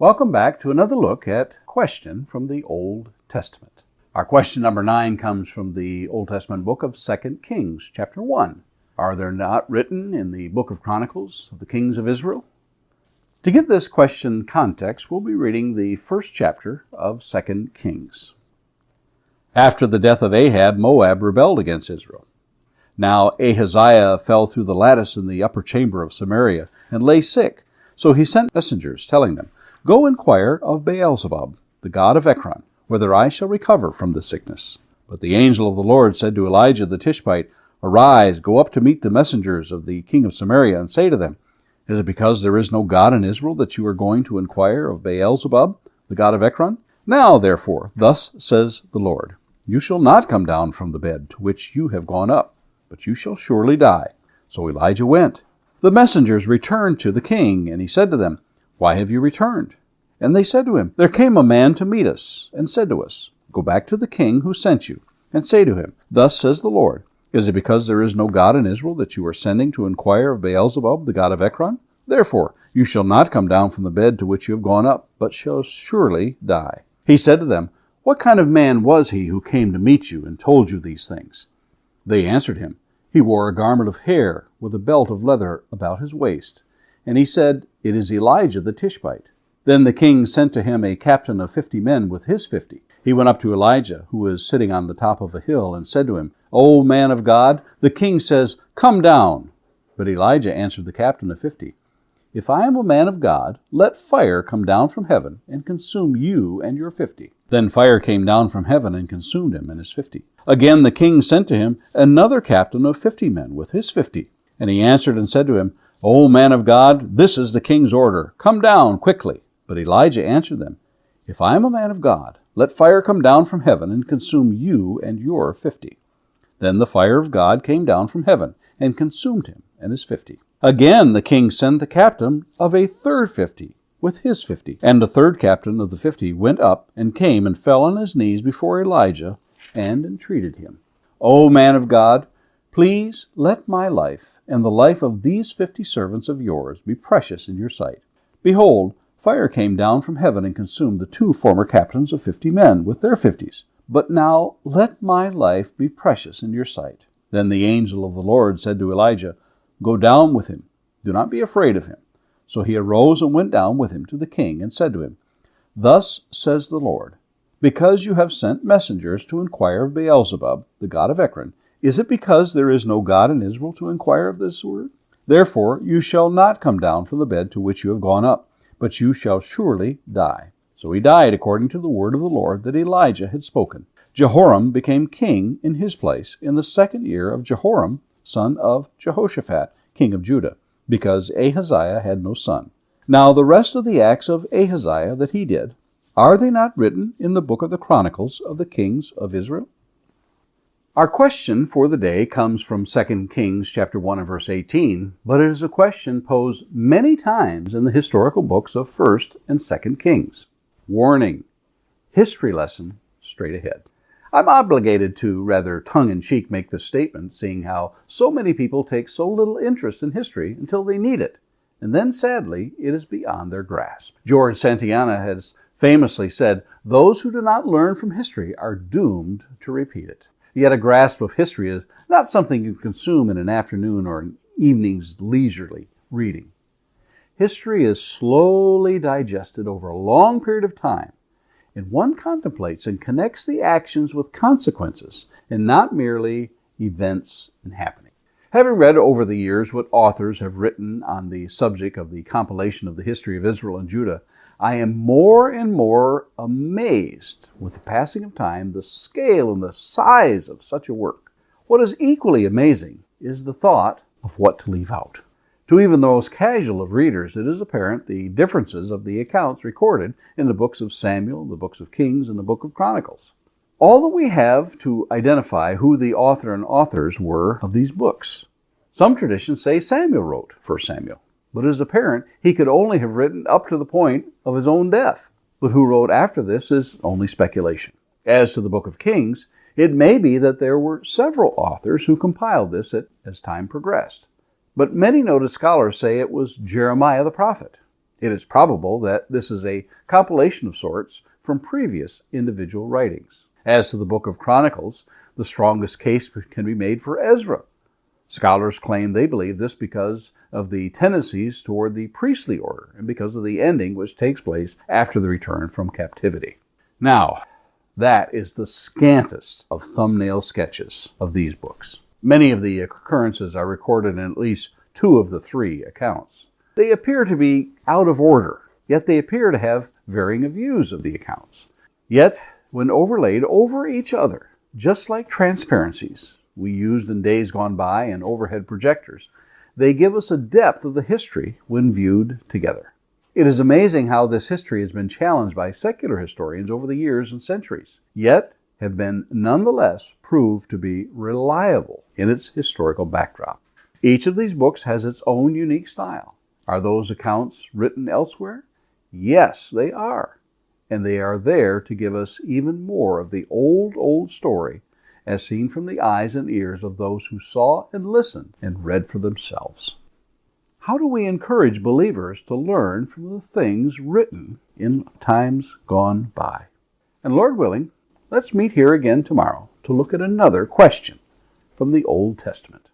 Welcome back to another look at question from the Old Testament. Our question number 9 comes from the Old Testament book of 2 Kings, chapter 1. Are there not written in the book of Chronicles of the kings of Israel? To give this question context, we'll be reading the first chapter of 2 Kings. After the death of Ahab, Moab rebelled against Israel. Now Ahaziah fell through the lattice in the upper chamber of Samaria and lay sick. So he sent messengers, telling them, "Go inquire of Beelzebub, the god of Ekron, whether I shall recover from the sickness." But the angel of the Lord said to Elijah the Tishbite, "Arise, go up to meet the messengers of the king of Samaria, and say to them, Is it because there is no God in Israel that you are going to inquire of Beelzebub, the god of Ekron? Now, therefore, thus says the Lord, You shall not come down from the bed to which you have gone up, but you shall surely die." So Elijah went. The messengers returned to the king, and he said to them, "Why have you returned?" And they said to him, "There came a man to meet us, and said to us, Go back to the king who sent you, and say to him, Thus says the Lord, Is it because there is no God in Israel that you are sending to inquire of Beelzebub, the god of Ekron? Therefore you shall not come down from the bed to which you have gone up, but shall surely die." He said to them, "What kind of man was he who came to meet you and told you these things?" They answered him, "He wore a garment of hair with a belt of leather about his waist." And he said, "It is Elijah the Tishbite." Then the king sent to him a captain of 50 men with his 50. He went up to Elijah, who was sitting on the top of a hill, and said to him, "O man of God, the king says, Come down." But Elijah answered the captain of 50, "If I am a man of God, let fire come down from heaven and consume you and your 50. Then fire came down from heaven and consumed him and his 50. Again the king sent to him another captain of 50 men with his 50. And he answered and said to him, "O man of God, this is the king's order. Come down quickly." But Elijah answered them, "If I am a man of God, let fire come down from heaven and consume you and your 50. Then the fire of God came down from heaven and consumed him and his 50. Again the king sent the captain of a third 50 with his 50. And the third captain of the 50 went up and came and fell on his knees before Elijah and entreated him, "O man of God, please let my life and the life of these 50 servants of yours be precious in your sight. Behold, fire came down from heaven and consumed the 2 former captains of 50 men with their 50s. But now let my life be precious in your sight." Then the angel of the Lord said to Elijah, "Go down with him. Do not be afraid of him." So he arose and went down with him to the king and said to him, "Thus says the Lord, because you have sent messengers to inquire of Beelzebub, the god of Ekron, is it because there is no God in Israel to inquire of this word? Therefore you shall not come down from the bed to which you have gone up, but you shall surely die." So he died according to the word of the Lord that Elijah had spoken. Jehoram became king in his place in the 2nd year of Jehoram, son of Jehoshaphat, king of Judah, because Ahaziah had no son. Now the rest of the acts of Ahaziah that he did, are they not written in the book of the Chronicles of the kings of Israel? Our question for the day comes from 2 Kings chapter 1 and verse 18, but it is a question posed many times in the historical books of 1st and 2nd Kings. Warning, history lesson straight ahead. I'm obligated to, rather tongue-in-cheek, make this statement, seeing how so many people take so little interest in history until they need it, and then, sadly, it is beyond their grasp. George Santayana has famously said, "Those who do not learn from history are doomed to repeat it." Yet a grasp of history is not something you consume in an afternoon or an evening's leisurely reading. History is slowly digested over a long period of time, and one contemplates and connects the actions with consequences and not merely events and happenings. Having read over the years what authors have written on the subject of the compilation of the history of Israel and Judah, I am more and more amazed with the passing of time, the scale and the size of such a work. What is equally amazing is the thought of what to leave out. To even the most casual of readers, it is apparent the differences of the accounts recorded in the books of Samuel, the books of Kings, and the book of Chronicles. All that we have to identify who the author and authors were of these books. Some traditions say Samuel wrote 1 Samuel. But it is apparent he could only have written up to the point of his own death. But who wrote after this is only speculation. As to the book of Kings, it may be that there were several authors who compiled this as time progressed. But many noted scholars say it was Jeremiah the prophet. It is probable that this is a compilation of sorts from previous individual writings. As to the book of Chronicles, the strongest case can be made for Ezra. Scholars claim they believe this because of the tendencies toward the priestly order and because of the ending which takes place after the return from captivity. Now, that is the scantest of thumbnail sketches of these books. Many of the occurrences are recorded in at least 2 of the 3 accounts. They appear to be out of order, yet they appear to have varying views of the accounts. Yet, when overlaid over each other, just like transparencies we used in days gone by and overhead projectors, they give us a depth of the history when viewed together. It is amazing how this history has been challenged by secular historians over the years and centuries, yet have been nonetheless proved to be reliable in its historical backdrop. Each of these books has its own unique style. Are those accounts written elsewhere? Yes, they are. And they are there to give us even more of the old story as seen from the eyes and ears of those who saw and listened and read for themselves. How do we encourage believers to learn from the things written in times gone by? And Lord willing, let's meet here again tomorrow to look at another question from the Old Testament.